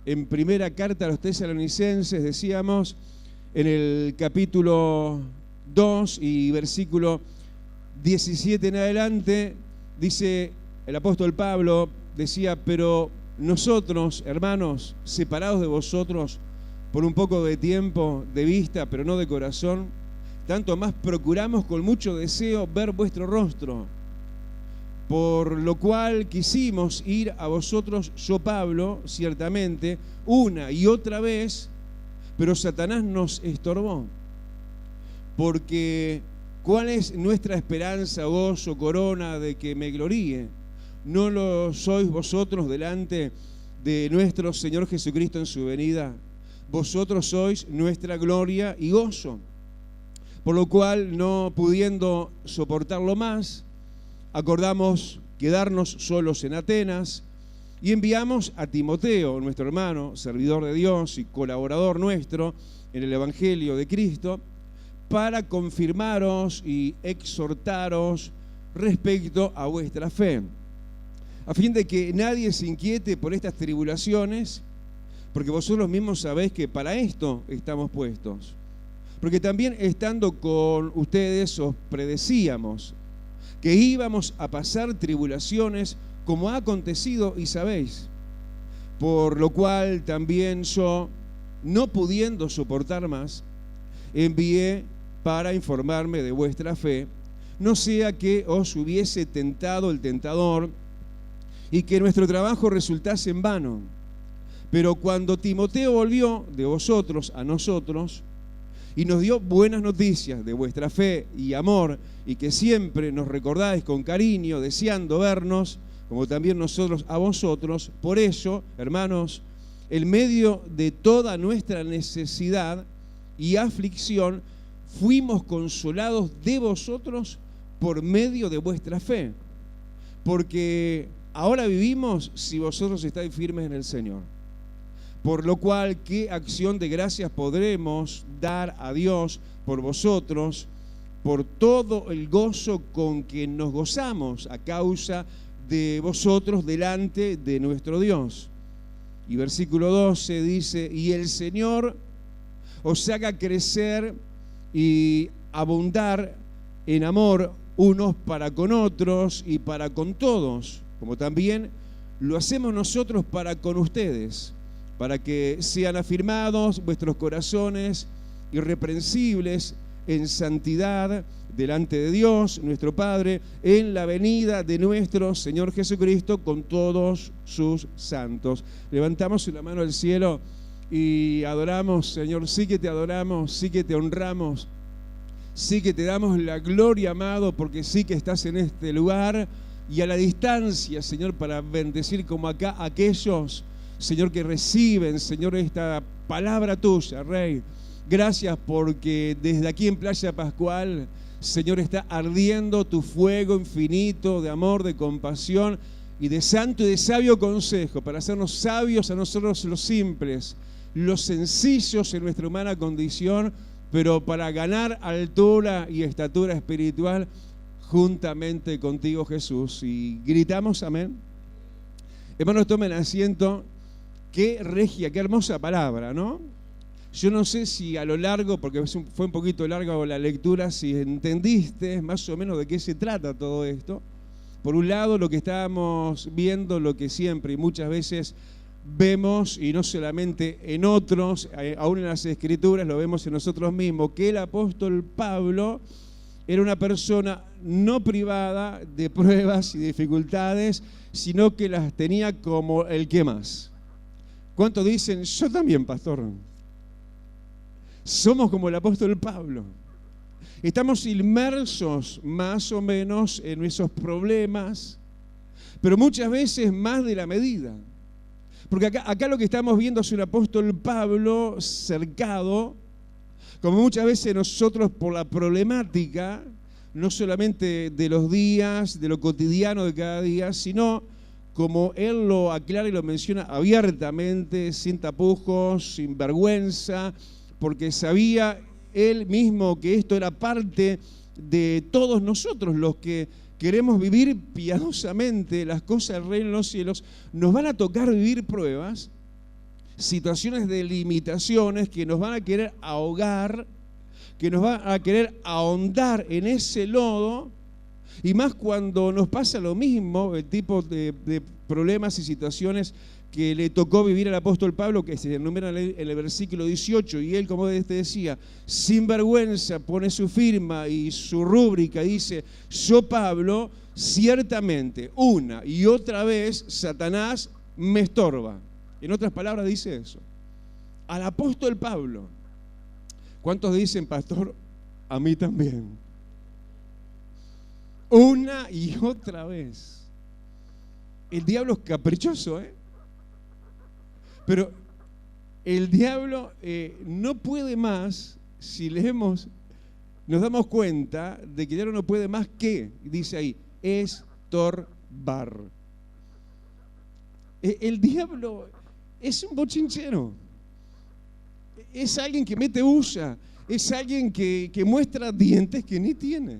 En primera carta a los tesalonicenses, decíamos, en el capítulo 2 y versículo 17 en adelante, dice el apóstol Pablo, decía, pero nosotros, hermanos, separados de vosotros por un poco de tiempo, de vista, pero no de corazón, tanto más procuramos con mucho deseo ver vuestro rostro, por lo cual quisimos ir a vosotros, yo Pablo, ciertamente, una y otra vez, pero Satanás nos estorbó. Porque, ¿cuál es nuestra esperanza, gozo, corona de que me gloríe? ¿No lo sois vosotros delante de nuestro Señor Jesucristo en su venida? Vosotros sois nuestra gloria y gozo. Por lo cual, no pudiendo soportarlo más, acordamos quedarnos solos en Atenas y enviamos a Timoteo, nuestro hermano, servidor de Dios y colaborador nuestro en el Evangelio de Cristo, para confirmaros y exhortaros respecto a vuestra fe, a fin de que nadie se inquiete por estas tribulaciones, porque vosotros mismos sabéis que para esto estamos puestos. Porque también estando con ustedes os predecíamos que íbamos a pasar tribulaciones como ha acontecido y sabéis. Por lo cual también yo, no pudiendo soportar más, envié para informarme de vuestra fe, no sea que os hubiese tentado el tentador y que nuestro trabajo resultase en vano. Pero cuando Timoteo volvió de vosotros a nosotros, y nos dio buenas noticias de vuestra fe y amor, y que siempre nos recordáis con cariño, deseando vernos, como también nosotros a vosotros. Por eso, hermanos, en medio de toda nuestra necesidad y aflicción, fuimos consolados de vosotros por medio de vuestra fe. Porque ahora vivimos si vosotros estáis firmes en el Señor. Por lo cual, ¿qué acción de gracias podremos dar a Dios por vosotros, por todo el gozo con que nos gozamos a causa de vosotros delante de nuestro Dios? Y versículo 12 dice, y el Señor os haga crecer y abundar en amor unos para con otros y para con todos, como también lo hacemos nosotros para con ustedes, para que sean afirmados vuestros corazones irreprensibles en santidad delante de Dios, nuestro Padre, en la venida de nuestro Señor Jesucristo con todos sus santos. Levantamos la mano al cielo y adoramos, Señor, sí que te adoramos, sí que te honramos, sí que te damos la gloria, amado, porque sí que estás en este lugar y a la distancia, Señor, para bendecir como acá a aquellos, Señor, que reciben, Señor, esta palabra tuya, Rey. Gracias porque desde aquí en Playa Pascual, Señor, está ardiendo tu fuego infinito de amor, de compasión y de santo y de sabio consejo para hacernos sabios a nosotros los simples, los sencillos en nuestra humana condición, pero para ganar altura y estatura espiritual juntamente contigo, Jesús. Y gritamos amén. Hermanos, tomen asiento. Qué regia, qué hermosa palabra, ¿no? Yo no sé si a lo largo, porque fue un poquito larga la lectura, si entendiste más o menos de qué se trata todo esto. Por un lado, lo que estábamos viendo, lo que siempre y muchas veces vemos, y no solamente en otros, aún en las Escrituras, lo vemos en nosotros mismos, que el apóstol Pablo era una persona no privada de pruebas y dificultades, sino que las tenía como el que más. ¿Cuántos dicen, yo también, pastor? Somos como el apóstol Pablo. Estamos inmersos más o menos en esos problemas, pero muchas veces más de la medida. Porque acá lo que estamos viendo es un apóstol Pablo cercado, como muchas veces nosotros por la problemática, no solamente de los días, de lo cotidiano de cada día, sino como él lo aclara y lo menciona abiertamente, sin tapujos, sin vergüenza, porque sabía él mismo que esto era parte de todos nosotros los que queremos vivir piadosamente las cosas del reino de los cielos, nos van a tocar vivir pruebas, situaciones de limitaciones que nos van a querer ahogar, que nos van a querer ahondar en ese lodo, y más cuando nos pasa lo mismo, el tipo de problemas y situaciones que le tocó vivir al apóstol Pablo, que se enumera en el versículo 18, y él, como te decía, sin vergüenza pone su firma y su rúbrica, dice: yo, Pablo, ciertamente una y otra vez Satanás me estorba. En otras palabras dice eso. Al apóstol Pablo. ¿Cuántos dicen, pastor? A mí también. Una y otra vez. El diablo es caprichoso, ¿eh? Pero el diablo no puede más, si leemos, nos damos cuenta de que el diablo no puede más que, dice ahí, estorbar. El diablo es un bochinchero, es alguien que mete bulla, es alguien que muestra dientes que ni tiene.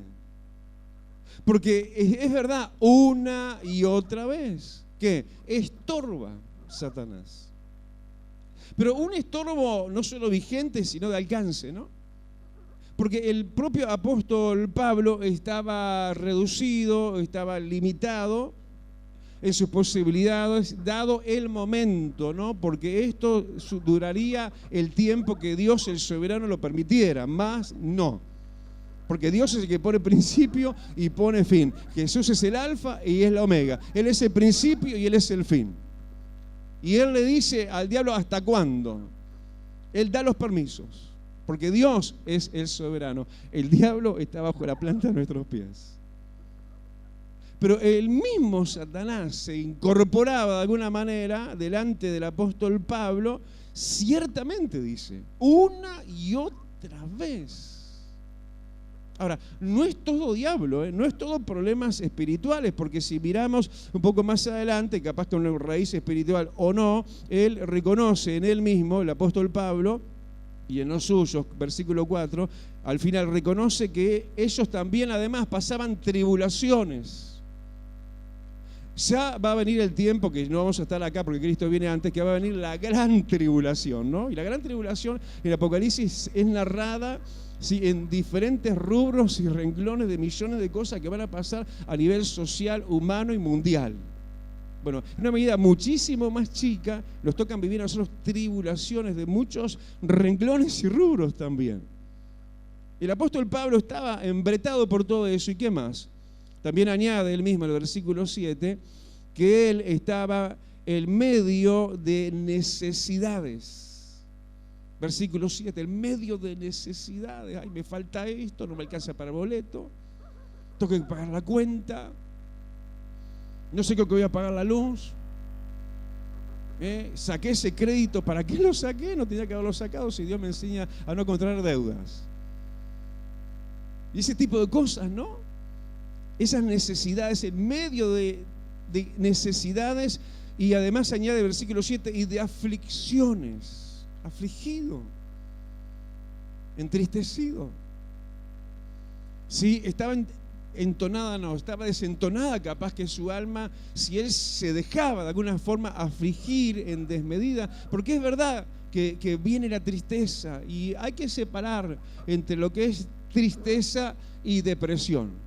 Porque es verdad, una y otra vez, que estorba Satanás. Pero un estorbo no solo vigente, sino de alcance, ¿no? Porque el propio apóstol Pablo estaba reducido, estaba limitado en sus posibilidades, dado el momento, ¿no? Porque esto duraría el tiempo que Dios, el soberano, lo permitiera, más no. Porque Dios es el que pone principio y pone fin. Jesús es el alfa y es la omega. Él es el principio y Él es el fin. Y Él le dice al diablo hasta cuándo. Él da los permisos, porque Dios es el soberano. El diablo está bajo la planta de nuestros pies. Pero el mismo Satanás se incorporaba de alguna manera delante del apóstol Pablo, ciertamente dice, una y otra vez. Ahora, no es todo diablo, no es todo problemas espirituales, porque si miramos un poco más adelante, capaz que una raíz espiritual o no, él reconoce en él mismo, el apóstol Pablo, y en los suyos, versículo 4, al final reconoce que ellos también además pasaban tribulaciones. Ya va a venir el tiempo, que no vamos a estar acá porque Cristo viene antes, que va a venir la gran tribulación, ¿no? Y la gran tribulación en el Apocalipsis es narrada, sí, en diferentes rubros y renglones de millones de cosas que van a pasar a nivel social, humano y mundial. Bueno, en una medida muchísimo más chica, nos tocan vivir a nosotros tribulaciones de muchos renglones y rubros también. El apóstol Pablo estaba embretado por todo eso, ¿y qué más? También añade él mismo en el versículo 7 que él estaba en medio de necesidades. Versículo 7, en medio de necesidades. Ay, me falta esto, no me alcanza para el boleto, tengo que pagar la cuenta, no sé qué voy a pagar la luz. Saqué ese crédito, ¿para qué lo saqué? No tenía que haberlo sacado si Dios me enseña a no contraer deudas. Y ese tipo de cosas, ¿no? Esas necesidades, en medio de necesidades, y además añade el versículo 7, y de aflicciones, afligido, entristecido. Sí, estaba entonada, no, estaba desentonada capaz que su alma, si él se dejaba de alguna forma afligir en desmedida, porque es verdad que viene la tristeza, y hay que separar entre lo que es tristeza y depresión.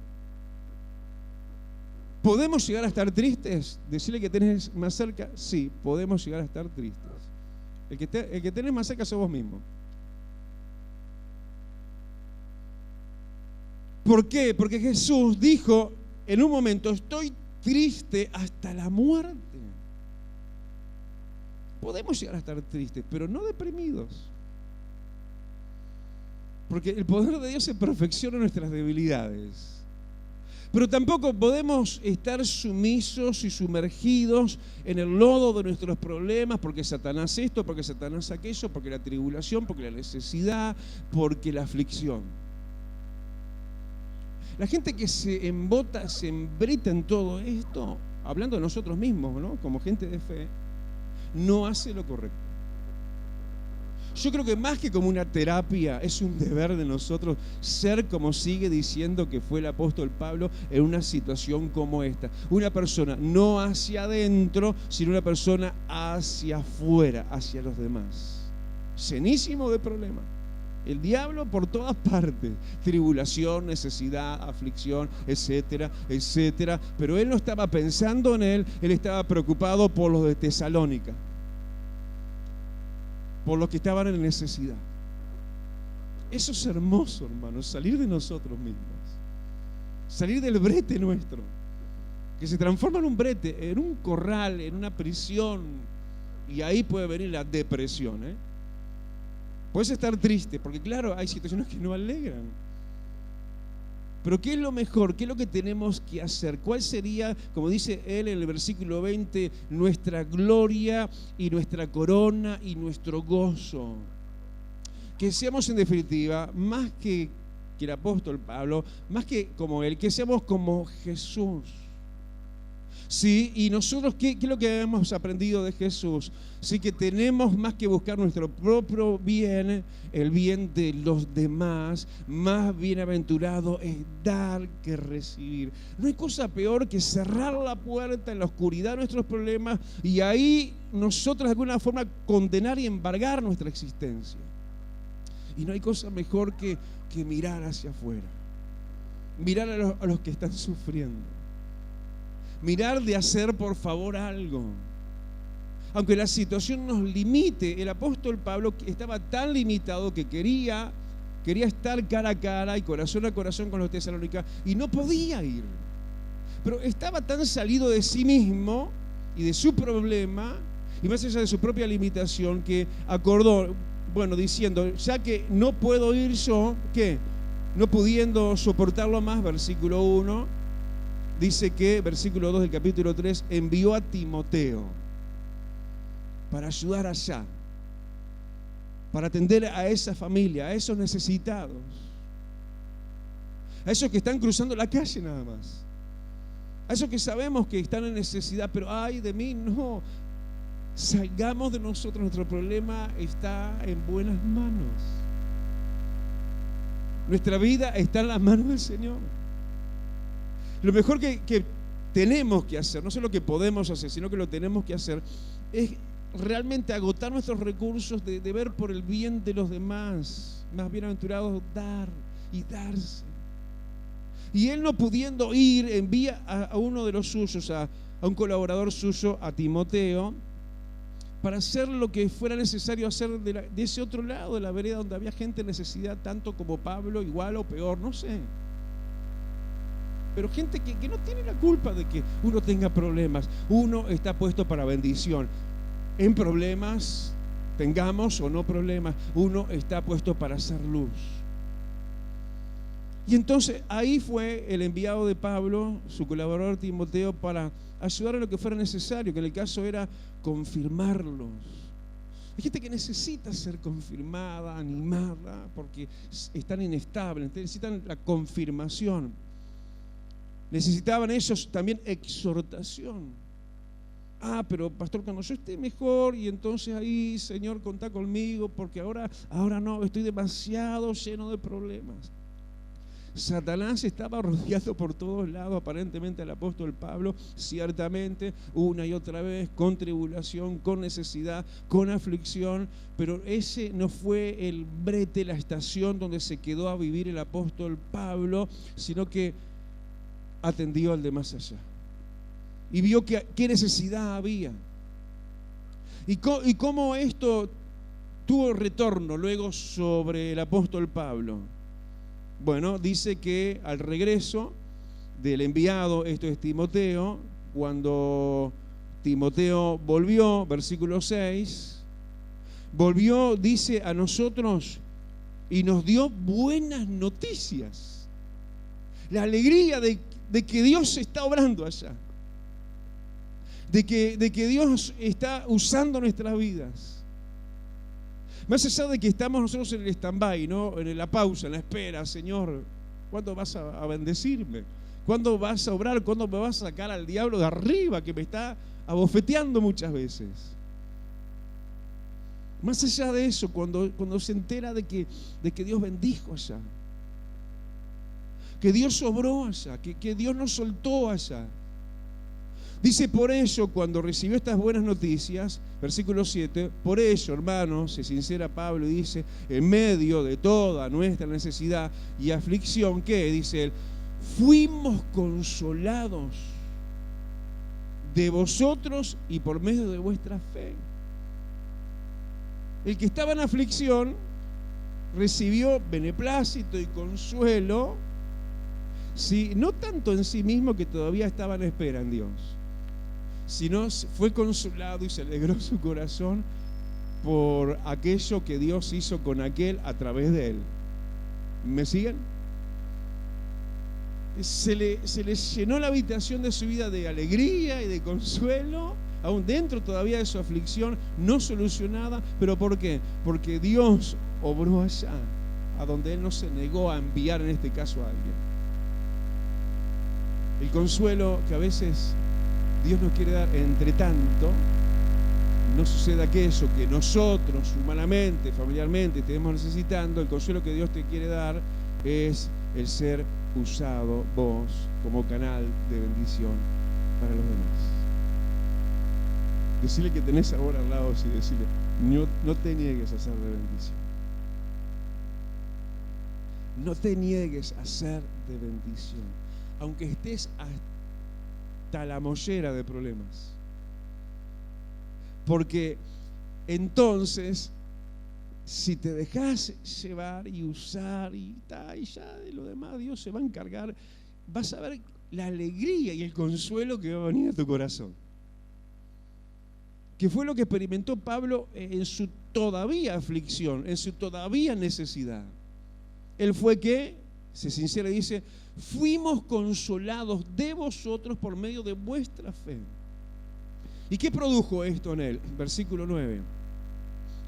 ¿Podemos llegar a estar tristes? Decirle que tenés más cerca, sí, podemos llegar a estar tristes. El que tenés más cerca sos vos mismo. ¿Por qué? Porque Jesús dijo en un momento, estoy triste hasta la muerte. Podemos llegar a estar tristes, pero no deprimidos. Porque el poder de Dios se perfecciona en nuestras debilidades. Pero tampoco podemos estar sumisos y sumergidos en el lodo de nuestros problemas, porque Satanás esto, porque Satanás aquello, porque la tribulación, porque la necesidad, porque la aflicción. La gente que se embota, se embreta en todo esto, hablando de nosotros mismos, ¿no? Como gente de fe, no hace lo correcto. Yo creo que más que como una terapia, es un deber de nosotros ser como sigue diciendo que fue el apóstol Pablo en una situación como esta. Una persona no hacia adentro, sino una persona hacia afuera, hacia los demás. Llenísimo de problemas. El diablo por todas partes. Tribulación, necesidad, aflicción, etcétera, etcétera. Pero él no estaba pensando en él estaba preocupado por los de Tesalónica, por los que estaban en necesidad. Eso es hermoso, hermanos, salir de nosotros mismos, salir del brete nuestro, que se transforma en un brete, en un corral, en una prisión, y ahí puede venir la depresión, Puedes estar triste, porque claro, hay situaciones que no alegran. Pero ¿qué es lo mejor? ¿Qué es lo que tenemos que hacer? ¿Cuál sería, como dice él en el versículo 20, nuestra gloria y nuestra corona y nuestro gozo? Que seamos en definitiva, más que el apóstol Pablo, más que como él, que seamos como Jesús. Sí, y nosotros, ¿qué es lo que hemos aprendido de Jesús? Sí, que tenemos más que buscar nuestro propio bien, el bien de los demás. Más bienaventurado es dar que recibir. No hay cosa peor que cerrar la puerta en la oscuridad de nuestros problemas y ahí nosotros de alguna forma condenar y embargar nuestra existencia. Y no hay cosa mejor que mirar hacia afuera, mirar a los que están sufriendo, mirar de hacer por favor algo. Aunque la situación nos limite, el apóstol Pablo estaba tan limitado que quería estar cara a cara y corazón a corazón con los tesalónicas y no podía ir. Pero estaba tan salido de sí mismo y de su problema y más allá de su propia limitación que acordó, diciendo, ya que no puedo ir yo, ¿qué? No pudiendo soportarlo más, versículo 1, dice que, versículo 2 del capítulo 3, envió a Timoteo para ayudar allá, para atender a esa familia, a esos necesitados, a esos que están cruzando la calle nada más, a esos que sabemos que están en necesidad, pero ay de mí, no. Salgamos de nosotros, nuestro problema está en buenas manos. Nuestra vida está en las manos del Señor. Lo mejor que tenemos que hacer, no solo que podemos hacer, sino que lo tenemos que hacer, es realmente agotar nuestros recursos de ver por el bien de los demás. Más bienaventurados dar y darse. Y él no pudiendo ir, envía a uno de los suyos, a un colaborador suyo, a Timoteo, para hacer lo que fuera necesario hacer de ese otro lado de la vereda donde había gente en necesidad, tanto como Pablo, igual o peor, no sé. Pero gente que no tiene la culpa de que uno tenga problemas. Uno está puesto para bendición. En problemas, tengamos o no problemas, uno está puesto para hacer luz. Y entonces ahí fue el enviado de Pablo, su colaborador Timoteo, para ayudar en lo que fuera necesario, que en el caso era confirmarlos. Hay gente que necesita ser confirmada, animada, porque están inestables, necesitan la confirmación. Necesitaban ellos también exhortación. Pero pastor, cuando yo esté mejor y entonces ahí, Señor, contá conmigo, porque ahora no, estoy demasiado lleno de problemas. Satanás estaba rodeado por todos lados, aparentemente al apóstol Pablo, ciertamente, una y otra vez, con tribulación, con necesidad, con aflicción, pero ese no fue el brete, la estación donde se quedó a vivir el apóstol Pablo, sino que atendió al de más allá. Y vio qué necesidad había. Y cómo esto tuvo retorno luego sobre el apóstol Pablo. Bueno, dice que al regreso del enviado, esto es Timoteo, cuando Timoteo volvió, versículo 6, volvió, dice, a nosotros y nos dio buenas noticias. La alegría de que Dios está obrando allá. De que Dios está usando nuestras vidas. Más allá de que estamos nosotros en el stand-by, ¿no? En la pausa, en la espera, Señor, ¿cuándo vas a bendecirme? ¿Cuándo vas a obrar? ¿Cuándo me vas a sacar al diablo de arriba que me está abofeteando muchas veces? Más allá de eso, cuando se entera de que Dios bendijo allá, que Dios obró allá, que Dios nos soltó allá. Dice, por eso, cuando recibió estas buenas noticias, versículo 7, por eso, hermanos, se sincera Pablo y dice, en medio de toda nuestra necesidad y aflicción, ¿qué? Dice él, fuimos consolados de vosotros y por medio de vuestra fe. El que estaba en aflicción recibió beneplácito y consuelo, ¿sí? No tanto en sí mismo, que todavía estaba en espera en Dios, sino fue consolado y se alegró su corazón por aquello que Dios hizo con aquel a través de él. ¿Me siguen? Se le llenó la habitación de su vida de alegría y de consuelo, aún dentro todavía de su aflicción no solucionada. ¿Pero por qué? Porque Dios obró allá, a donde Él no se negó a enviar, en este caso, a alguien. El consuelo que a veces Dios nos quiere dar, entre tanto, no sucede aquello que nosotros, humanamente, familiarmente, estemos necesitando. El consuelo que Dios te quiere dar es el ser usado vos como canal de bendición para los demás. Decirle que tenés ahora al lado y decirle, no te niegues a ser de bendición. No te niegues a ser de bendición, aunque estés hasta la mollera de problemas. Porque entonces, si te dejas llevar y usar y ya de lo demás Dios se va a encargar, vas a ver la alegría y el consuelo que va a venir a tu corazón. Que fue lo que experimentó Pablo en su todavía aflicción, en su todavía necesidad. Él fue que, se sincera, dice, fuimos consolados de vosotros por medio de vuestra fe. ¿Y qué produjo esto en él? Versículo 9.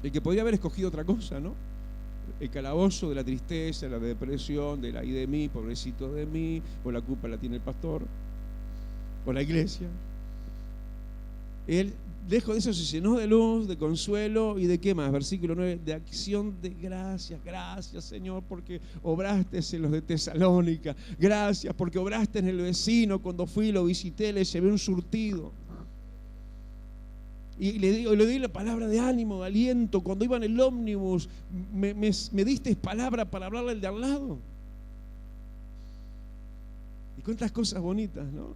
El que podría haber escogido otra cosa, ¿no? El calabozo de la tristeza, la depresión, del ay de mí, pobrecito de mí, o la culpa la tiene el pastor, o la iglesia. Él, lejos de eso, se llenó de luz, de consuelo y de qué más. Versículo 9, de acción de gracias. Gracias, Señor, porque obraste en los de Tesalónica. Gracias porque obraste en el vecino. Cuando fui y lo visité, le llevé un surtido. Y le di la palabra de ánimo, de aliento. Cuando iba en el ómnibus, me diste palabra para hablarle al de al lado. Y cuántas cosas bonitas, ¿no?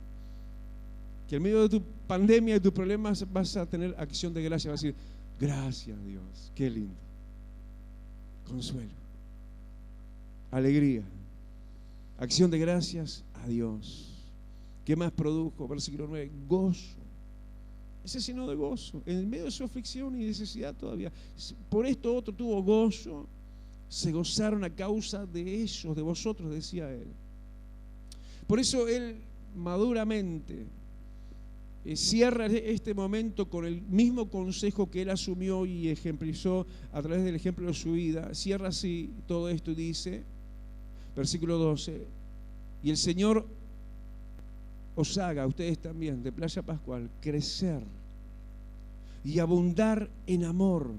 Que en medio de tu pandemia y tus problemas vas a tener acción de gracia. Vas a decir, gracias Dios, qué lindo. Consuelo, alegría, acción de gracias a Dios. ¿Qué más produjo? Versículo 9, gozo. Ese signo de gozo, en medio de su aflicción y necesidad todavía. Por esto otro tuvo gozo, se gozaron a causa de ellos, de vosotros, decía él. Por eso él maduramente cierra este momento con el mismo consejo que él asumió y ejemplizó a través del ejemplo de su vida. Cierra así todo esto y dice, versículo 12, y el Señor os haga a ustedes también de Playa Pascual crecer y abundar en amor,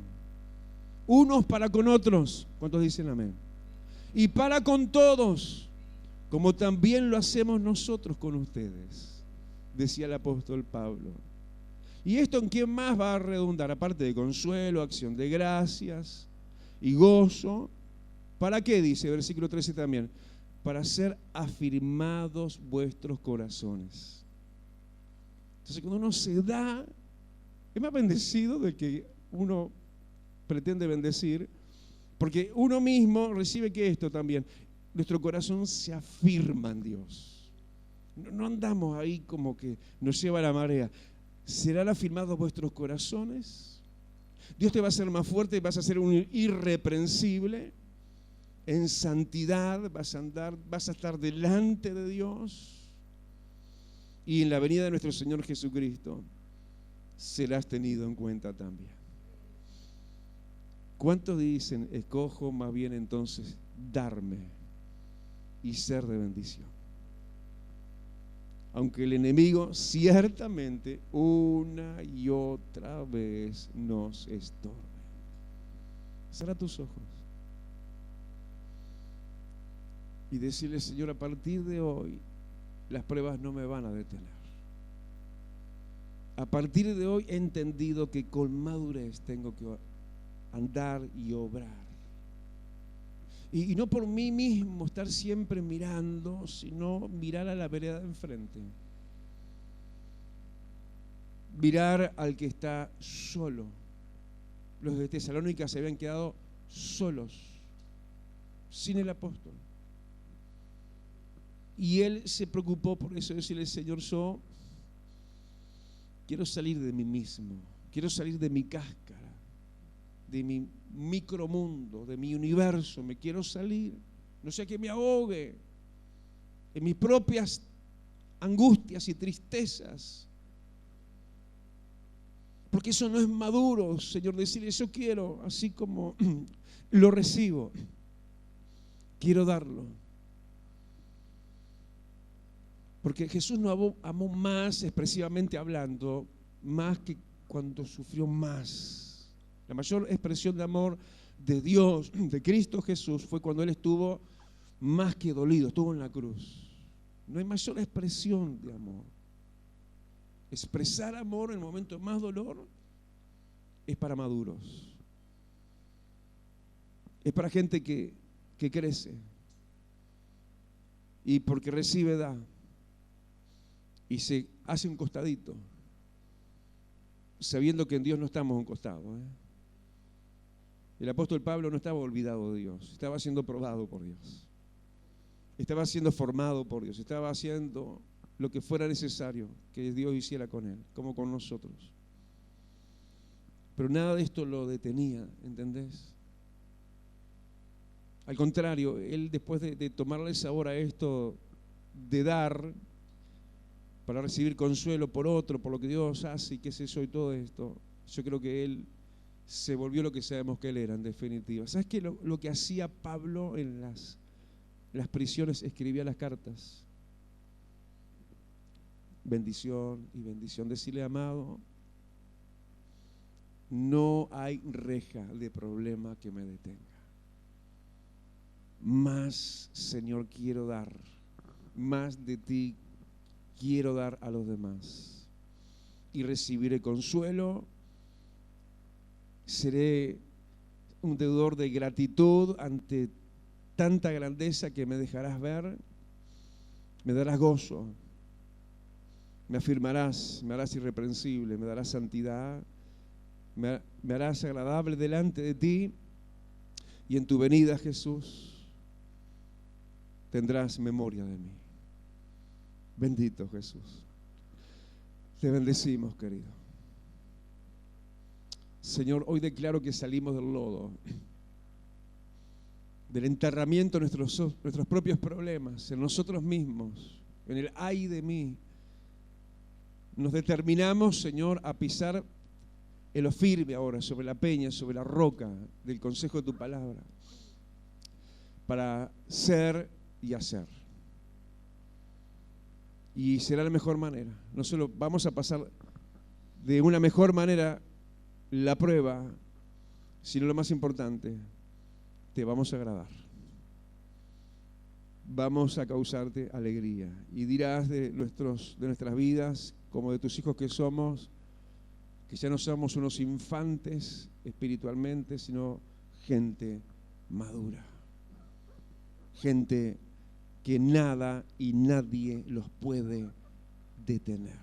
unos para con otros. ¿Cuántos dicen amén? Y para con todos, como también lo hacemos nosotros con ustedes, decía el apóstol Pablo. ¿Y esto en quién más va a redundar? Aparte de consuelo, acción de gracias y gozo. ¿Para qué? Dice versículo 13 también. Para ser afirmados vuestros corazones. Entonces, cuando uno se da, es más bendecido del que uno pretende bendecir, porque uno mismo recibe que esto también, nuestro corazón se afirma en Dios. No andamos ahí como que nos lleva la marea. ¿Serán afirmados vuestros corazones? Dios te va a hacer más fuerte, vas a ser un irreprensible. En santidad vas a estar delante de Dios, y en la venida de nuestro Señor Jesucristo serás tenido en cuenta también. ¿Cuántos dicen, escojo más bien entonces darme y ser de bendición? Aunque el enemigo ciertamente una y otra vez nos estorbe. Cierra tus ojos y decirle: Señor, a partir de hoy las pruebas no me van a detener. A partir de hoy he entendido que con madurez tengo que andar y obrar. Y no por mí mismo estar siempre mirando, sino mirar a la vereda de enfrente. Mirar al que está solo. Los de Tesalónica se habían quedado solos, sin el apóstol. Y él se preocupó por eso, decirle: Señor, yo quiero salir de mí mismo, quiero salir de mi cáscara, de mi micromundo, de mi universo, me quiero salir, no sea que me ahogue en mis propias angustias y tristezas, porque eso no es maduro, Señor. Decirle: yo quiero, así como lo recibo, quiero darlo. Porque Jesús no amó más, expresivamente hablando, más que cuando sufrió más. La mayor expresión de amor de Dios, de Cristo Jesús, fue cuando Él estuvo más que dolido, estuvo en la cruz. No hay mayor expresión de amor. Expresar amor en el momento de más dolor es para maduros. Es para gente que crece. Y porque recibe, da. Y se hace un costadito, sabiendo que en Dios no estamos a un costado. El apóstol Pablo no estaba olvidado de Dios, estaba siendo probado por Dios, estaba siendo formado por Dios, estaba haciendo lo que fuera necesario que Dios hiciera con él, como con nosotros. Pero nada de esto lo detenía, ¿entendés? Al contrario, él, después de tomarle sabor a esto, de dar para recibir consuelo por otro, por lo que Dios hace y qué sé yo y todo esto, yo creo que él se volvió lo que sabemos que él era, en definitiva. ¿Sabes qué? Lo que hacía Pablo en las prisiones, escribía las cartas. Bendición y bendición. Decirle: amado, no hay reja de problema que me detenga. Más, Señor, quiero dar. Más de ti quiero dar a los demás. Y recibiré consuelo. Seré un deudor de gratitud ante tanta grandeza que me dejarás ver. Me darás gozo. Me afirmarás, me harás irreprensible, me darás santidad. Me harás agradable delante de ti. Y en tu venida, Jesús, tendrás memoria de mí. Bendito Jesús. Te bendecimos, querido. Señor, hoy declaro que salimos del lodo, del enterramiento de nuestros propios problemas, en nosotros mismos, en el ay de mí. Nos determinamos, Señor, a pisar en lo firme ahora, sobre la peña, sobre la roca del consejo de tu palabra, para ser y hacer. Y será la mejor manera. No solo vamos a pasar de una mejor manera la prueba, sino lo más importante, te vamos a agradar. Vamos a causarte alegría. Y dirás de nuestras vidas, como de tus hijos que somos, que ya no somos unos infantes espiritualmente, sino gente madura. Gente que nada y nadie los puede detener.